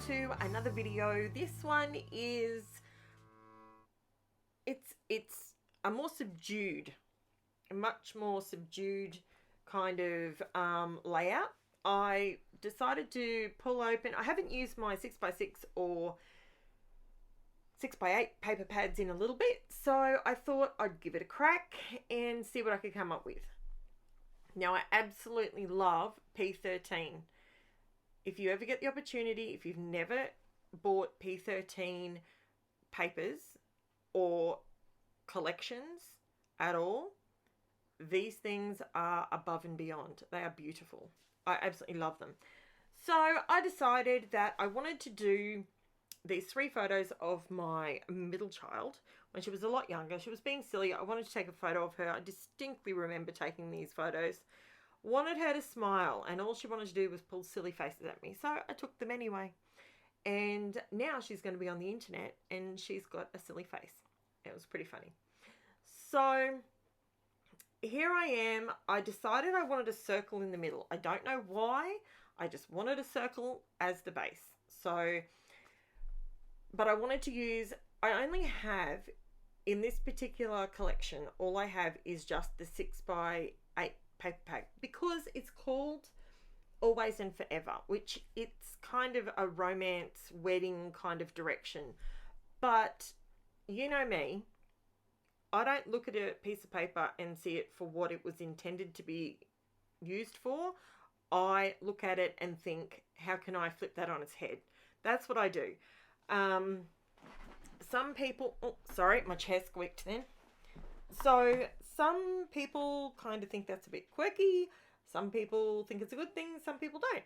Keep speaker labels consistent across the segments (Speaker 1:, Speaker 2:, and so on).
Speaker 1: to another video. This one is, it's a more subdued, a much more subdued kind of layout. I decided to pull open, I haven't used my 6x6 or 6x8 paper pads in a little bit, so I thought I'd give it a crack and see what I could come up with. Now, I absolutely love P13. If you ever get the opportunity, if you've never bought P13 papers or collections at all, these things are above and beyond. They are beautiful. I absolutely love them. So I decided that I wanted to do these 3 photos of my middle child when she was a lot younger. She was being silly. I wanted to take a photo of her. I distinctly remember taking these photos. Wanted her to smile, and all she wanted to do was pull silly faces at me. So I took them anyway. And now she's going to be on the internet and she's got a silly face. It was pretty funny. So here I am. I decided I wanted a circle in the middle. I don't know why. I just wanted a circle as the base. So, but I wanted to use, I only have, in this particular collection, all I have is just the 6x8 paper pack, because it's called Always and Forever, which it's kind of a romance wedding kind of direction. But you know me, I don't look at a piece of paper and see it for what it was intended to be used for. I look at it and think, how can I flip that on its head? That's what I do. Some people, oh, sorry, my chair squeaked then. So some people kind of think that's a bit quirky. Some people think it's a good thing. Some people don't.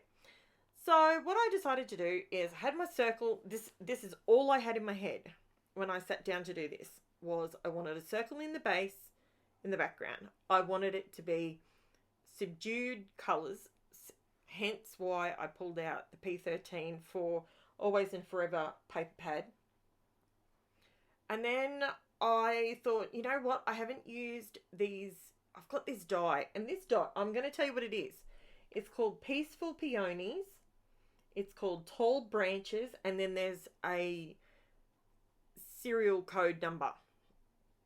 Speaker 1: So what I decided to do is I had my circle. This is all I had in my head when I sat down to do this, was I wanted a circle in the base, in the background. I wanted it to be subdued colours, hence why I pulled out the P13 for Always and Forever paper pad. And then I thought, you know what, I haven't used these, I've got this die, and this die, I'm going to tell you what it is. It's called Peaceful Peonies, it's called Tall Branches, and then there's a serial code number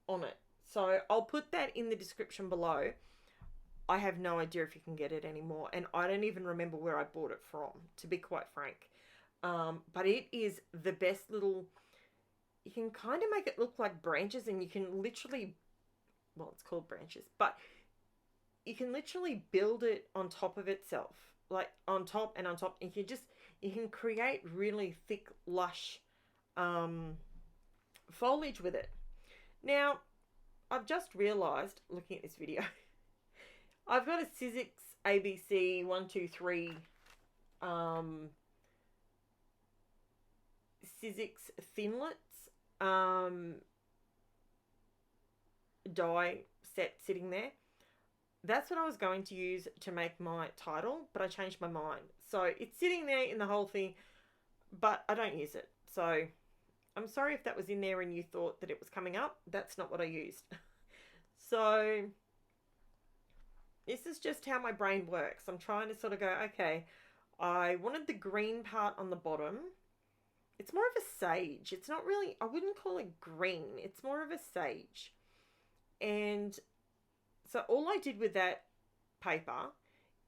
Speaker 1: on it. So I'll put that in the description below. I have no idea if you can get it anymore, and I don't even remember where I bought it from, to be quite frank. But it is the best little, you can kind of make it look like branches, and you can literally, well, it's called branches, but you can literally build it on top of itself, like on top and on top. And you can create really thick, lush foliage with it. Now, I've just realized, looking at this video, I've got a Sizzix ABC 123 Sizzix Thinlits die set sitting there. That's what I was going to use to make my title, but I changed my mind. So it's sitting there in the whole thing, but I don't use it. So I'm sorry if that was in there and you thought that it was coming up. That's not what I used. So this is just how my brain works. I'm trying to sort of go, okay, I wanted the green part on the bottom. It's more of a sage. It's not really, I wouldn't call it green. It's more of a sage. And so all I did with that paper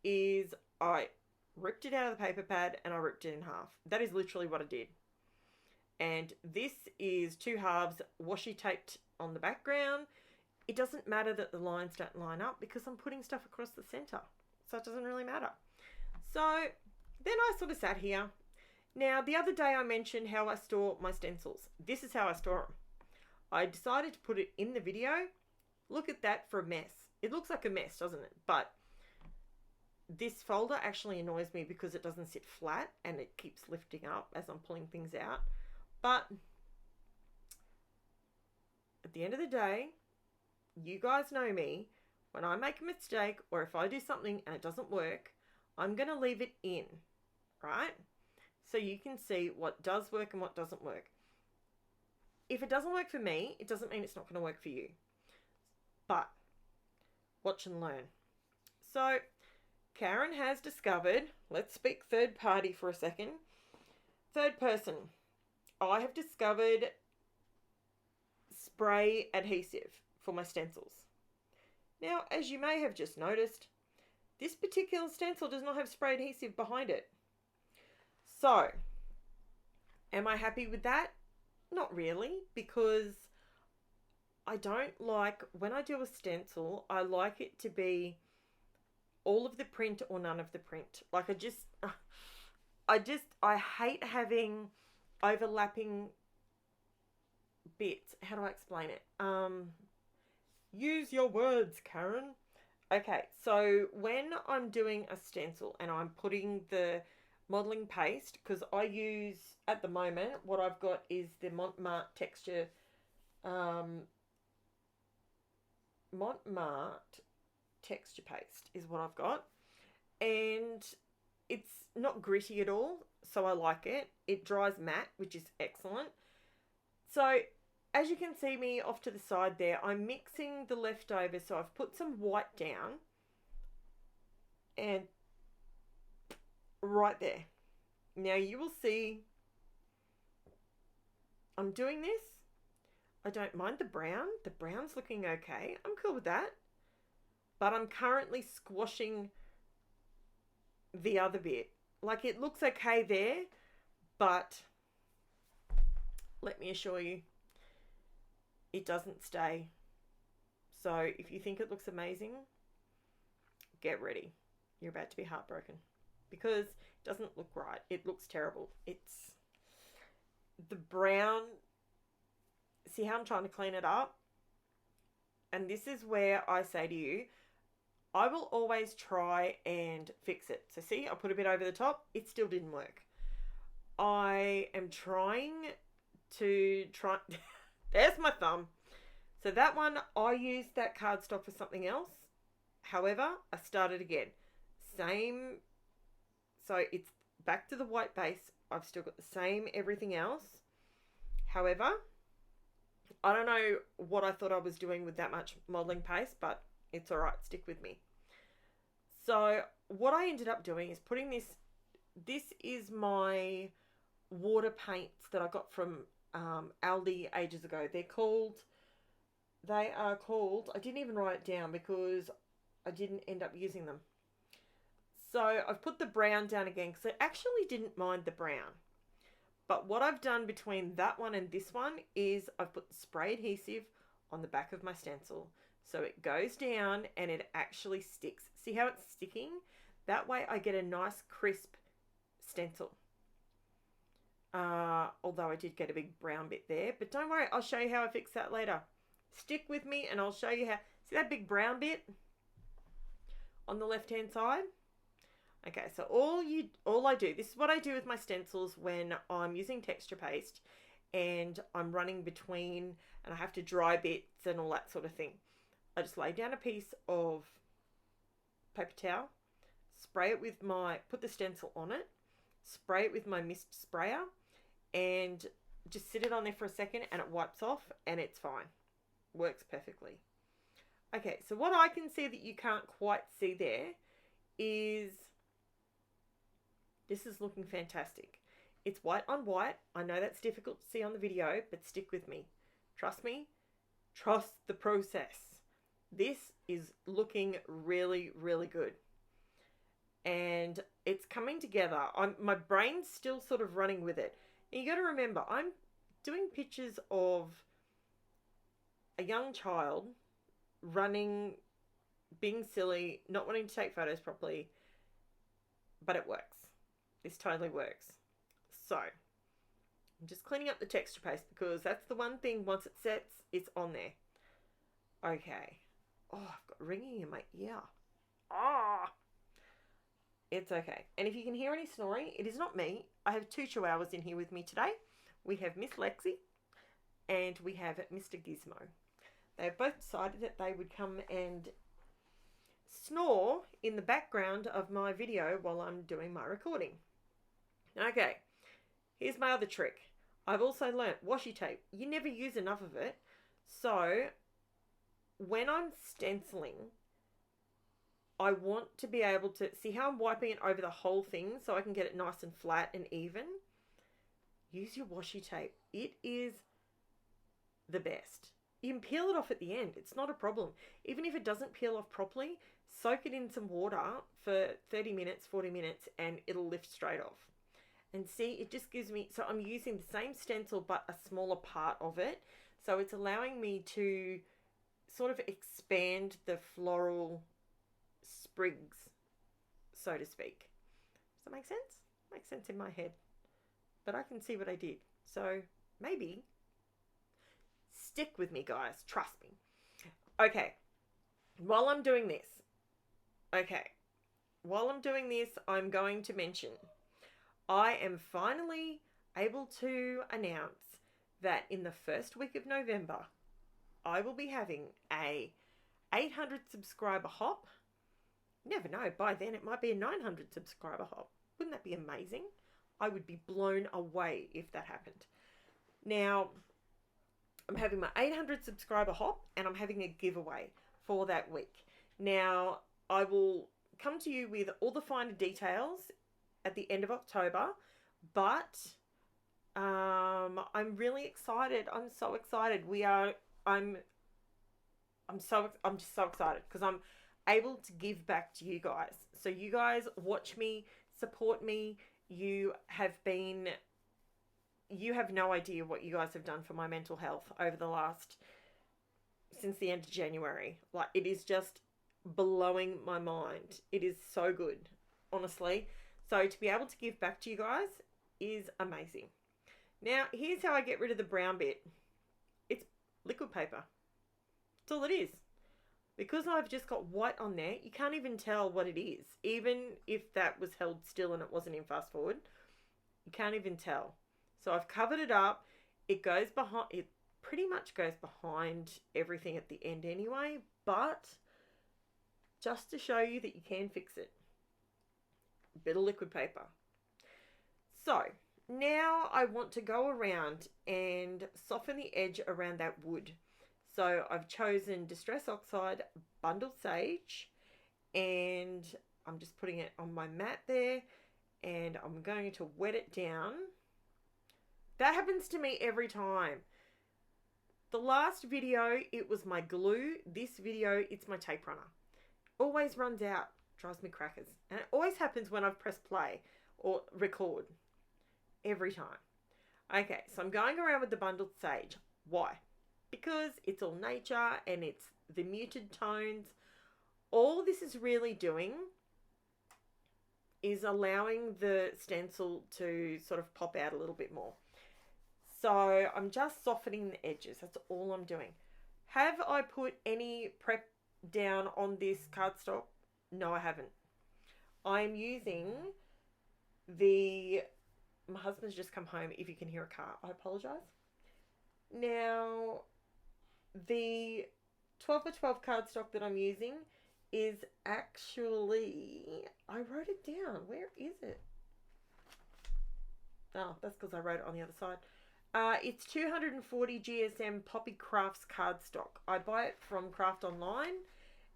Speaker 1: is I ripped it out of the paper pad and I ripped it in half. That is literally what I did. And this is 2 halves washi taped on the background. It doesn't matter that the lines don't line up because I'm putting stuff across the center. So it doesn't really matter. So then I sort of sat here. Now, the other day I mentioned how I store my stencils. This is how I store them. I decided to put it in the video. Look at that for a mess. It looks like a mess, doesn't it? But this folder actually annoys me because it doesn't sit flat and it keeps lifting up as I'm pulling things out. But at the end of the day, you guys know me. When I make a mistake or if I do something and it doesn't work, I'm going to leave it in, right? So you can see what does work and what doesn't work. If it doesn't work for me, it doesn't mean it's not going to work for you. But watch and learn. So Karen has discovered, let's speak third party for a second. third person, I have discovered spray adhesive for my stencils. Now, as you may have just noticed, this particular stencil does not have spray adhesive behind it. So, am I happy with that? Not really, because I don't like, when I do a stencil, I like it to be all of the print or none of the print. Like I hate having overlapping bits. How do I explain it? Use your words, Karen. Okay, so when I'm doing a stencil and I'm putting the modeling paste, because I use, at the moment, what I've got is the MARTE texture, MARTE texture paste is what I've got. And it's not gritty at all, so I like it. It dries matte, which is excellent. So, as you can see me off to the side there, I'm mixing the leftovers. So I've put some white down and right there. Now you will see I'm doing this. I don't mind the brown. The brown's looking okay. I'm cool with that. But I'm currently squashing the other bit. Like, it looks okay there, but let me assure you, it doesn't stay. So if you think it looks amazing, get ready. You're about to be heartbroken because it doesn't look right. It looks terrible. It's the brown. See how I'm trying to clean it up? And this is where I say to you, I will always try and fix it. So see, I put a bit over the top. It still didn't work. I am trying to there's my thumb. So that one, I used that cardstock for something else. However, I started again. Same. So it's back to the white base. I've still got the same everything else. However, I don't know what I thought I was doing with that much modeling paste, but it's all right. Stick with me. So what I ended up doing is putting this. This is my water paints that I got from Aldi ages ago. They are called, I didn't even write it down because I didn't end up using them. So I've put the brown down again because I actually didn't mind the brown. But what I've done between that one and this one is I've put the spray adhesive on the back of my stencil. So it goes down and it actually sticks. See how it's sticking? That way I get a nice crisp stencil. Although I did get a big brown bit there. But don't worry, I'll show you how I fix that later. Stick with me and I'll show you how. See that big brown bit on the left hand side? Okay, so all I do, this is what I do with my stencils when I'm using texture paste and I'm running between and I have to dry bits and all that sort of thing. I just lay down a piece of paper towel, spray it with put the stencil on it, spray it with my mist sprayer and just sit it on there for a second and it wipes off and it's fine. Works perfectly. Okay, so what I can see that you can't quite see there is this is looking fantastic. It's white on white. I know that's difficult to see on the video, but stick with me. Trust me. Trust the process. This is looking really, really good. And it's coming together. My brain's still sort of running with it. And you got to remember, I'm doing pictures of a young child running, being silly, not wanting to take photos properly, but it works. This totally works. So, I'm just cleaning up the texture paste because that's the one thing, once it sets, it's on there. Okay. Oh, I've got ringing in my ear. Ah! It's okay. And if you can hear any snoring, it is not me. I have 2 chihuahuas in here with me today. We have Miss Lexi and we have Mr. Gizmo. They have both decided that they would come and snore in the background of my video while I'm doing my recording. Okay, here's my other trick. I've also learnt washi tape. You never use enough of it. So when I'm stenciling, I want to be able to see how I'm wiping it over the whole thing so I can get it nice and flat and even. use your washi tape. It is the best. You can peel it off at the end. It's not a problem. Even if it doesn't peel off properly, soak it in some water for 30 minutes, 40 minutes, and it'll lift straight off. And see, it just gives me, so I'm using the same stencil, but a smaller part of it. So it's allowing me to sort of expand the floral sprigs, so to speak. Does that make sense? Makes sense in my head. But I can see what I did. So maybe stick with me, guys. Trust me. Okay. While I'm doing this, I'm going to mention I am finally able to announce that in the first week of November, I will be having a 800 subscriber hop. Never know, by then it might be a 900 subscriber hop. Wouldn't that be amazing? I would be blown away if that happened. Now, I'm having my 800 subscriber hop and I'm having a giveaway for that week. Now, I will come to you with all the finer details at the end of October, but I'm really excited. I'm so excited. I'm just so excited because I'm able to give back to you guys. So you guys watch me, support me. You have no idea what you guys have done for my mental health over the since the end of January. Like, it is just blowing my mind. It is so good, honestly. So to be able to give back to you guys is amazing. Now, here's how I get rid of the brown bit. It's liquid paper. That's all it is. Because I've just got white on there, you can't even tell what it is. Even if that was held still and it wasn't in fast forward, you can't even tell. So I've covered it up. It pretty much goes behind everything at the end anyway, but just to show you that you can fix it. A bit of liquid paper. So now I want to go around and soften the edge around that wood. So I've chosen Distress Oxide, Bundled Sage, and I'm just putting it on my mat there, and I'm going to wet it down. That happens to me every time. The last video, it was my glue. This video, it's my tape runner. Always runs out. Drives me crackers. And it always happens when I've pressed play or record. Every time. Okay, so I'm going around with the Bundled Sage. Why? Because it's all nature and it's the muted tones. All this is really doing is allowing the stencil to sort of pop out a little bit more. So I'm just softening the edges. That's all I'm doing. Have I put any prep down on this cardstock? No, I haven't. I'm using my husband's just come home. If you can hear a car, I apologize. Now, the 12x12 cardstock that I'm using is actually, I wrote it down. Where is it? Oh, that's because I wrote it on the other side. It's 240 GSM Poppy Crafts cardstock. I buy it from Craft Online,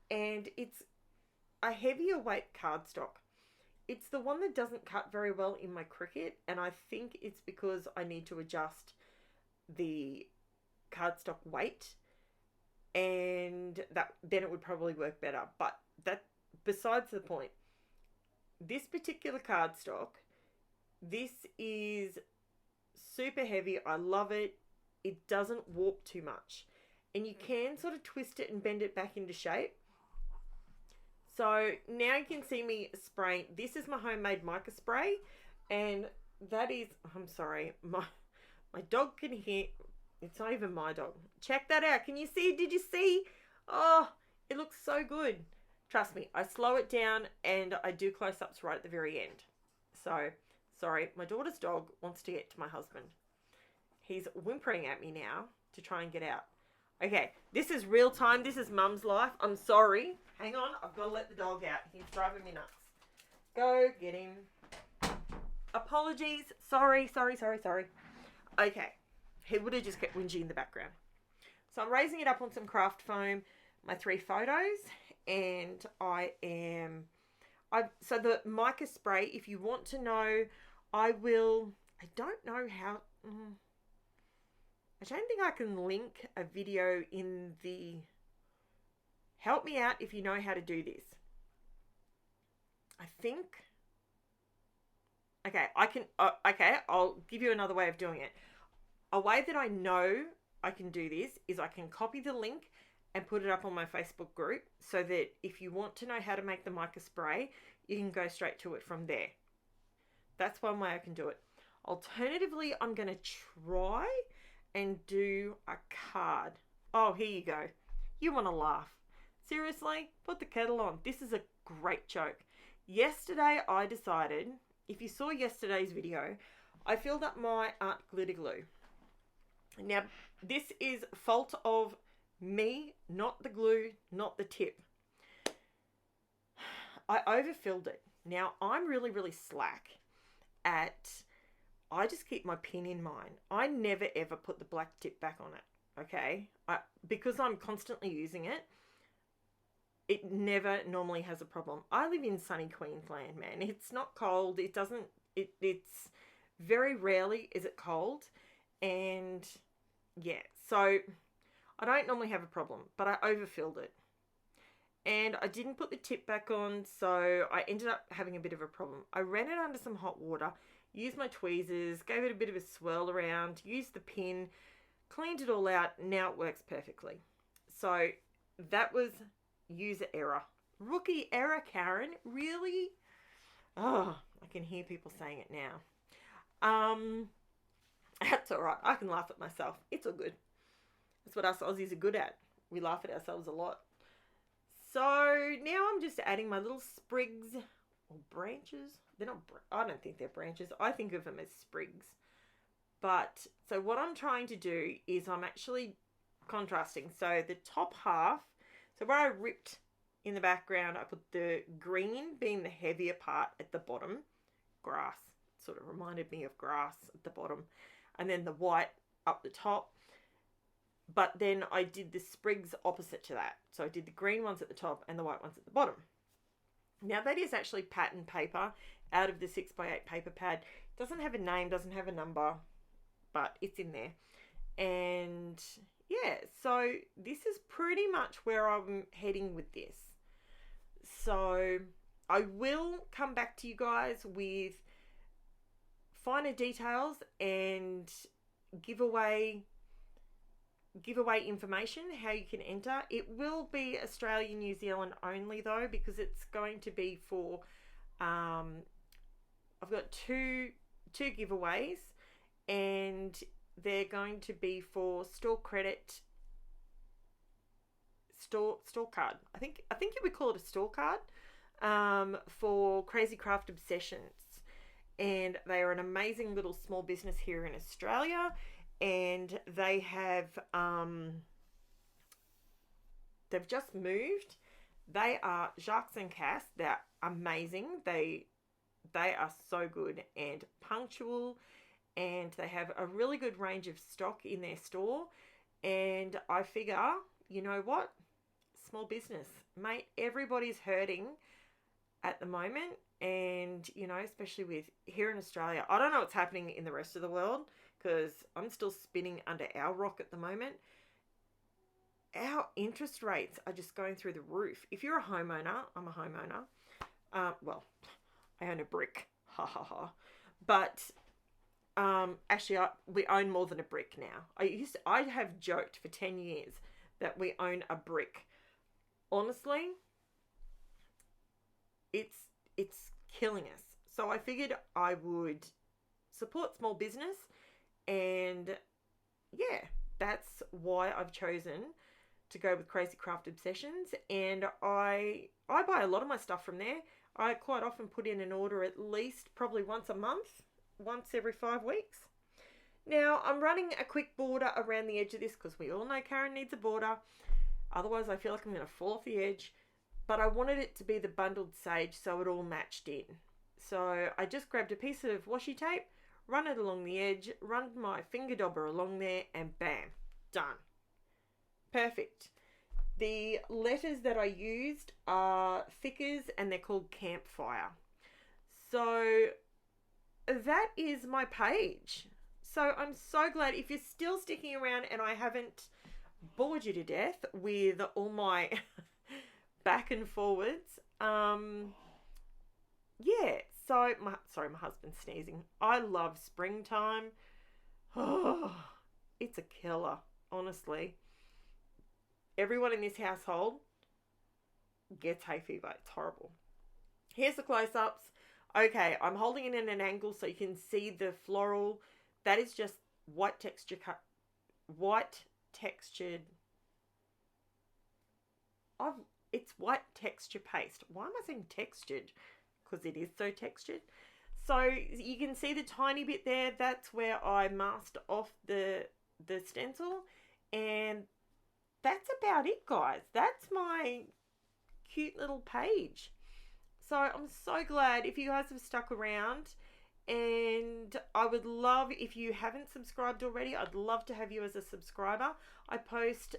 Speaker 1: and it's a heavier weight cardstock. It's the one that doesn't cut very well in my Cricut, and I think it's because I need to adjust the cardstock weight, and then it would probably work better. But that besides the point. This particular cardstock, this is super heavy. I love it. It doesn't warp too much, and you can sort of twist it and bend it back into shape. So now you can see me spraying. This is my homemade mica spray, and that is, I'm sorry, my dog can hear. It's not even my dog. Check that out. Can you see? Did you see? Oh, it looks so good. Trust me, I slow it down and I do close-ups right at the very end. So, sorry, my daughter's dog wants to get to my husband. He's whimpering at me now to try and get out. Okay, this is real time. This is Mum's life. I'm sorry. Hang on, I've got to let the dog out. He's driving me nuts. Go get him. Apologies. Sorry. Okay, he would have just kept whinging in the background. So I'm raising it up on some craft foam, my 3 photos, and so the mica spray, if you want to know, I don't know how I don't think I can link a video in the... Help me out if you know how to do this. I think... Okay, I can... okay, I'll give you another way of doing it. A way that I know I can do this is I can copy the link and put it up on my Facebook group so that if you want to know how to make the mica spray, you can go straight to it from there. That's one way I can do it. Alternatively, I'm going to try and do a card. Oh, here you go. You want to laugh. Seriously, put the kettle on. This is a great joke. Yesterday, I decided, if you saw yesterday's video, I filled up my art glitter glue. Now, this is fault of me, not the glue, not the tip. I overfilled it. Now, I'm really, really slack at... I just keep my pin in mine. I never, ever put the black tip back on it, okay? Because I'm constantly using it, it never normally has a problem. I live in sunny Queensland, man. It's not cold. It doesn't... It's very rarely is it cold. And yeah, so I don't normally have a problem, but I overfilled it. And I didn't put the tip back on, so I ended up having a bit of a problem. I ran it under some hot water, used my tweezers, gave it a bit of a swirl around, used the pin, cleaned it all out. Now it works perfectly. So that was user error. Rookie error, Karen. Really? Oh, I can hear people saying it now. That's all right. I can laugh at myself. It's all good. That's what us Aussies are good at. We laugh at ourselves a lot. So now I'm just adding my little sprigs or branches. They're not, I don't think they're branches. I think of them as sprigs. But so what I'm trying to do is I'm actually contrasting. So the top half, so where I ripped in the background, I put the green being the heavier part at the bottom. Grass. Sort of reminded me of grass at the bottom. And then the white up the top. But then I did the sprigs opposite to that. So I did the green ones at the top and the white ones at the bottom. Now that is actually pattern paper out of the 6x8 paper pad. It doesn't have a name, doesn't have a number, but it's in there. And yeah, so this is pretty much where I'm heading with this. So I will come back to you guys with finer details and give away information how you can enter. It will be Australia, New Zealand only though, because it's going to be for I've got two giveaways, and they're going to be for store credit, store card. I think you would call it a store card for Crazy Craft Obsessions. And they are an amazing little small business here in Australia, and they have they've just moved. They are Jacques and Cass. They're amazing. They are so good and punctual, and they have a really good range of stock in their store. And I figure, you know what? Small business, mate. Everybody's hurting at the moment. And, you know, especially with here in Australia, I don't know what's happening in the rest of the world because I'm still spinning under our rock at the moment. Our interest rates are just going through the roof. If you're a homeowner, I'm a homeowner. Well, I own a brick. Ha ha ha. But actually, we own more than a brick now. I have joked for 10 years that we own a brick. Honestly, it's killing us. So I figured I would support small business, and yeah, that's why I've chosen to go with Crazy Craft Obsessions. And I buy a lot of my stuff from there. I quite often put in an order at least probably once a month, once every 5 weeks. Now I'm running a quick border around the edge of this because we all know Karen needs a border. Otherwise I feel like I'm going to fall off the edge. But I wanted it to be the bundled sage so it all matched in. So I just grabbed a piece of washi tape, run it along the edge, run my finger dobber along there, and bam, done. Perfect. The letters that I used are thickers and they're called CAMPFIRE. So that is my page. So I'm so glad if you're still sticking around and I haven't bored you to death with all my back and forwards. Yeah, so my husband's sneezing. I love springtime. Oh, it's a killer, honestly. Everyone in this household gets hay fever. It's horrible. Here's the close-ups. Okay, I'm holding it in an angle so you can see the floral. That is just white textured. It's white texture paste. Why am I saying textured? Because it is so textured. So you can see the tiny bit there. That's where I masked off the stencil, and that's about it, guys. That's my cute little page. So I'm so glad if you guys have stuck around, and I would love, if you haven't subscribed already, I'd love to have you as a subscriber. I post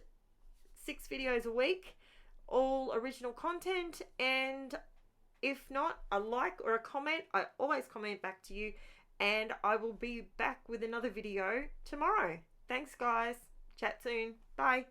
Speaker 1: 6 videos a week, all original content, and if not, a like or a comment. I always comment back to you, and I will be back with another video tomorrow. Thanks, guys. Chat soon. Bye.